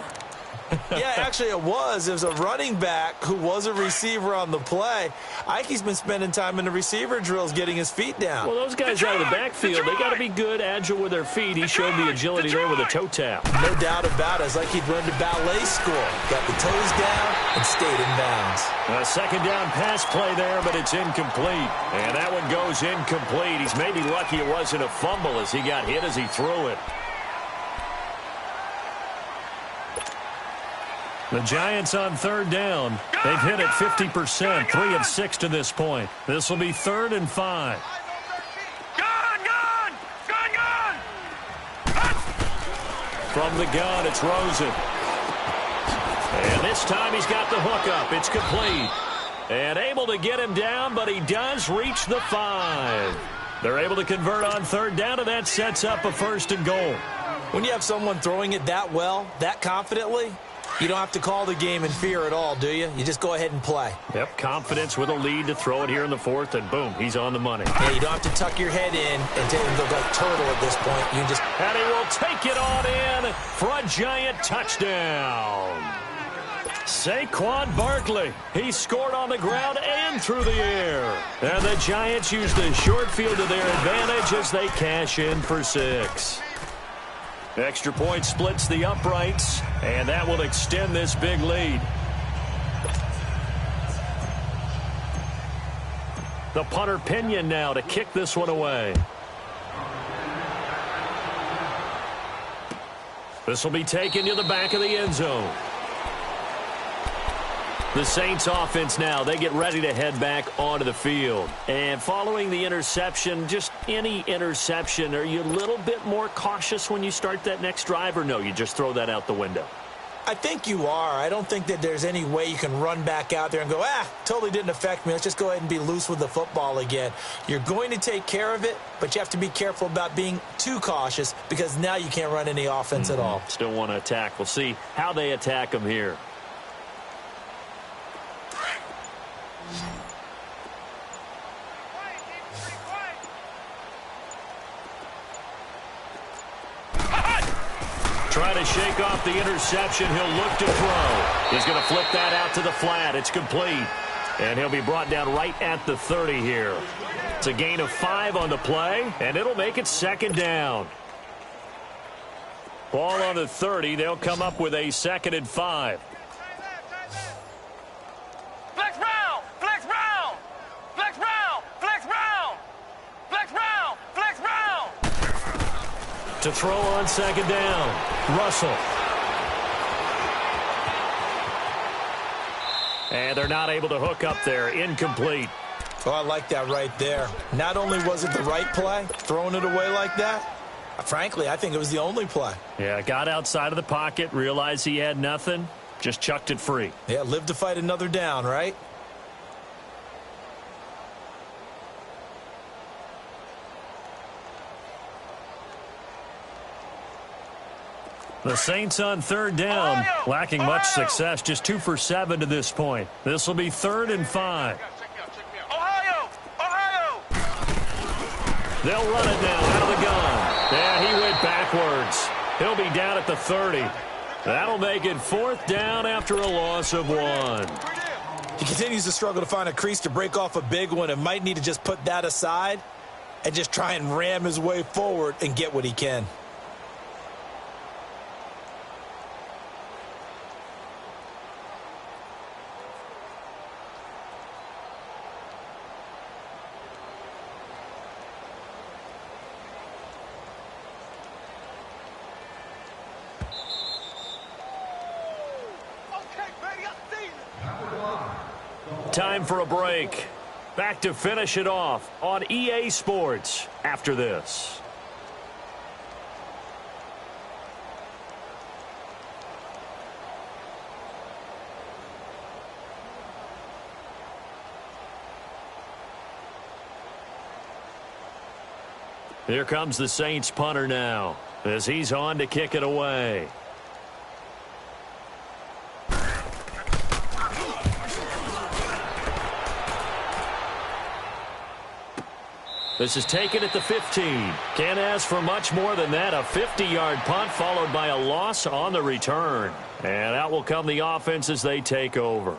Yeah, actually it was. It was a running back who was a receiver on the play. Ike's been spending time in the receiver drills getting his feet down. Well, those guys out of the backfield, they got to be good, agile with their feet. He showed the agility there with a toe tap. No doubt about it. It's like he'd run to ballet school. Got the toes down and stayed in bounds. A second down pass play there, but it's incomplete. And that one goes incomplete. He's maybe lucky it wasn't a fumble as he got hit as he threw it. The Giants on third down. They've hit it 50%, 3 of 6 to this point. This will be 3rd and 5. Gun! From the gun, it's Rosen. And this time he's got the hook up. It's complete. And able to get him down, but he does reach the 5. They're able to convert on third down, and that sets up a 1st and goal. When you have someone throwing it that well, that confidently, you don't have to call the game in fear at all, do you? You just go ahead and play. Yep, confidence with a lead to throw it here in the 4th, and boom, he's on the money. Yeah, you don't have to tuck your head in and take him look like turtle at this point. You just... And he will take it on in for a Giant touchdown. Saquon Barkley. He scored on the ground and through the air. And the Giants use the short field to their advantage as they cash in for 6. Extra point splits the uprights, and that will extend this big lead. The punter Pinion now to kick this one away. This will be taken to the back of the end zone. The Saints offense now, they get ready to head back onto the field. And following the interception, just any interception, are you a little bit more cautious when you start that next drive, or no, you just throw that out the window? I think you are. I don't think that there's any way you can run back out there and go, totally didn't affect me. Let's just go ahead and be loose with the football again. You're going to take care of it, but you have to be careful about being too cautious because now you can't run any offense at all. Still want to attack. We'll see how they attack them here. Trying to shake off the interception. He'll look to throw. He's going to flip that out to the flat. It's complete. And he'll be brought down right at the 30 here. It's a gain of 5 on the play, and it'll make it 2nd down. Ball on the 30. They'll come up with a 2nd and 5. Flex round! Flex round! Flex round! Flex round! Flex round! Flex round! To throw on 2nd down. Russell. And they're not able to hook up there. Incomplete. Oh, I like that right there. Not only was it the right play, throwing it away like that, frankly, I think it was the only play. Yeah, got outside of the pocket, realized he had nothing, just chucked it free. Yeah, live to fight another down, right? The Saints on 3rd down, lacking much success, just 2 for 7 to this point. This will be 3rd and 5. Ohio! They'll run it now out of the gun. Yeah, he went backwards. He'll be down at the 30. That'll make it 4th down after a loss of 1. He continues to struggle to find a crease to break off a big one and might need to just put that aside and just try and ram his way forward and get what he can. Time for a break. Back to finish it off on EA Sports after this. Here comes the Saints punter now as he's on to kick it away. This is taken at the 15. Can't ask for much more than that. A 50-yard punt followed by a loss on the return. And out will come the offense as they take over.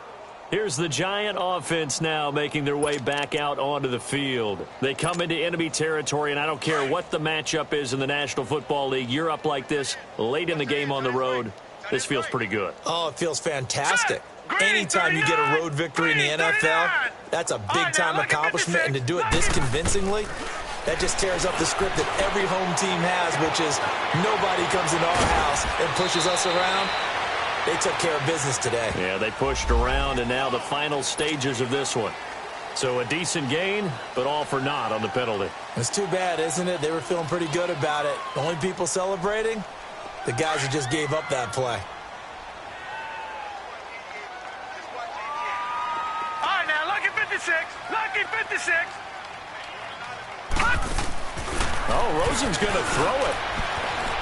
Here's the Giant offense now making their way back out onto the field. They come into enemy territory, and I don't care what the matchup is in the National Football League. You're up like this late in the game on the road. This feels pretty good. Oh, it feels fantastic. Anytime you get a road victory in the NFL, that's a big-time accomplishment, and to do it this convincingly, that just tears up the script that every home team has, which is nobody comes into our house and pushes us around. They took care of business today. Yeah, they pushed around, and now the final stages of this one. So a decent gain, but all for naught on the penalty. It's too bad, isn't it? They were feeling pretty good about it. The only people celebrating, the guys who just gave up that play. All right, now, lucky 56. Lucky 56. Oh, Rosen's going to throw it.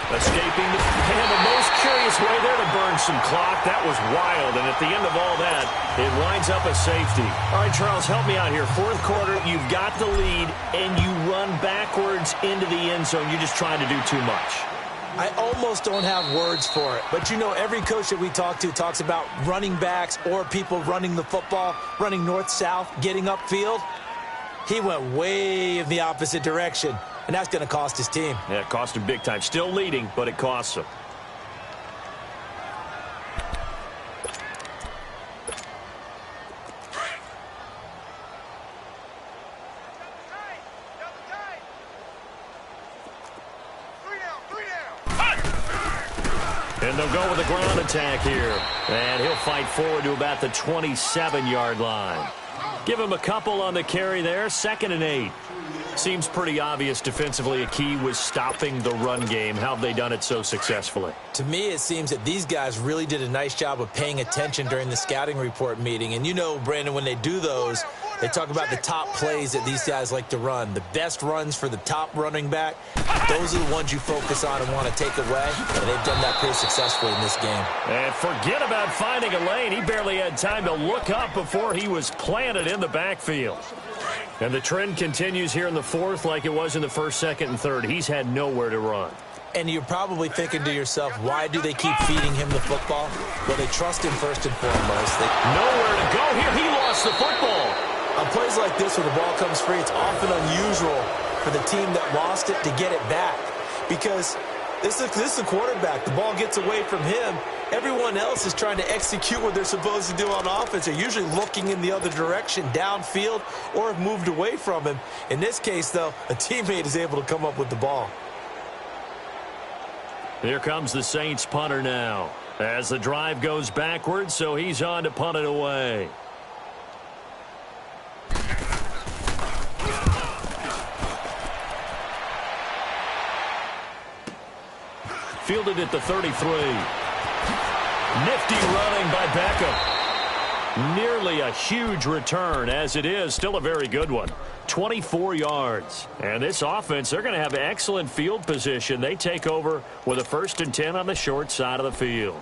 Escaping the most curious way there to burn some clock. That was wild, and at the end of all that, it winds up a safety. All right, Charles, help me out here. Fourth quarter, you've got the lead, and you run backwards into the end zone. You're just trying to do too much. I almost don't have words for it, but you know every coach that we talk to talks about running backs or people running the football, running north-south, getting upfield. He went way in the opposite direction, and that's going to cost his team. Yeah, it cost him big time. Still leading, but it costs him. And they'll go with a ground attack here. And he'll fight forward to about the 27-yard line. Give him a couple on the carry there. 2nd and 8. Seems pretty obvious defensively a key was stopping the run game. How have they done it so successfully? To me, it seems that these guys really did a nice job of paying attention during the scouting report meeting. And you know, Brandon, when they do those, they talk about the top plays that these guys like to run. The best runs for the top running back, those are the ones you focus on and want to take away. And they've done that pretty successfully in this game. And forget about finding a lane. He barely had time to look up before he was planted in the backfield. And the trend continues here in the fourth like it was in the first, second, and third. He's had nowhere to run. And you're probably thinking to yourself, why do they keep feeding him the football? Well, they trust him first and foremost. Nowhere to go here. He lost the football. On plays like this where the ball comes free, it's often unusual for the team that lost it to get it back. Because this is the quarterback. The ball gets away from him. Everyone else is trying to execute what they're supposed to do on offense. They're usually looking in the other direction, downfield, or have moved away from him. In this case, though, a teammate is able to come up with the ball. Here comes the Saints punter now. As the drive goes backwards, so he's on to punt it away. Fielded at the 33. Nifty running by Beckham. Nearly a huge return as it is. Still a very good one. 24 yards. And this offense, they're going to have excellent field position. They take over with a 1st and 10 on the short side of the field.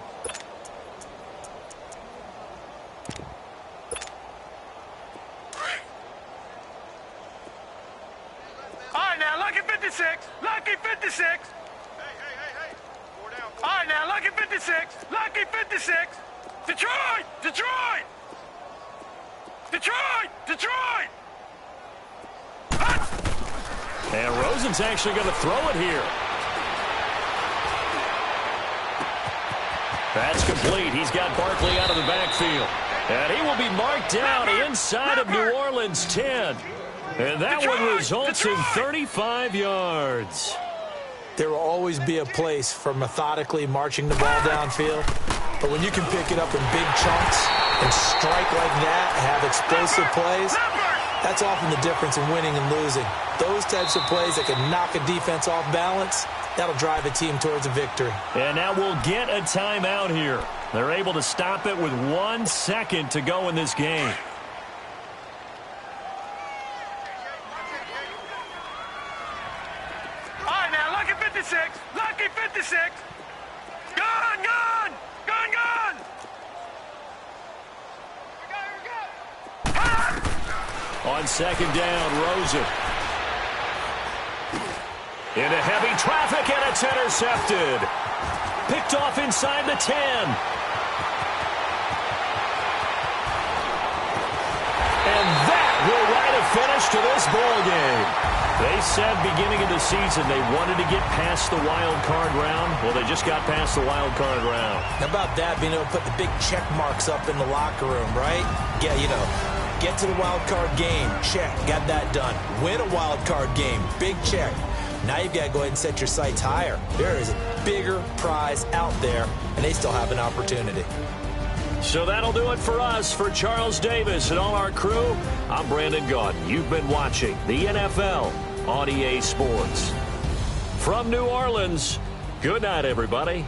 All right, now, lucky 56. Lucky 56. All right, now, lucky 56. Lucky 56. Detroit! Detroit! Detroit! Detroit! And Rosen's actually going to throw it here. That's complete. He's got Barkley out of the backfield. And he will be marked down inside of New Orleans' 10. And that one results in 35 yards. There will always be a place for methodically marching the ball downfield. But when you can pick it up in big chunks and strike like that, have explosive plays, that's often the difference in winning and losing. Those types of plays that can knock a defense off balance, that'll drive a team towards a victory. And now we'll get a timeout here. They're able to stop it with 1 second to go in this game. All right, now, lucky 56. Lucky 56. Gun, gun! Gun, gun! On 2nd down, Rosen. Into heavy traffic, and it's intercepted. Picked off inside the 10. And that will write a finish to this ball game. They said beginning of the season they wanted to get past the wild card round. Well, they just got past the wild card round. How about that, being able to put the big check marks up in the locker room, right? Yeah, get to the wild card game, check, got that done. Win a wild card game, big check. Now you've got to go ahead and set your sights higher. There is a bigger prize out there, and they still have an opportunity. So that'll do it for us. For Charles Davis and all our crew, I'm Brandon Gaudin. You've been watching the NFL on EA Sports. From New Orleans, good night, everybody.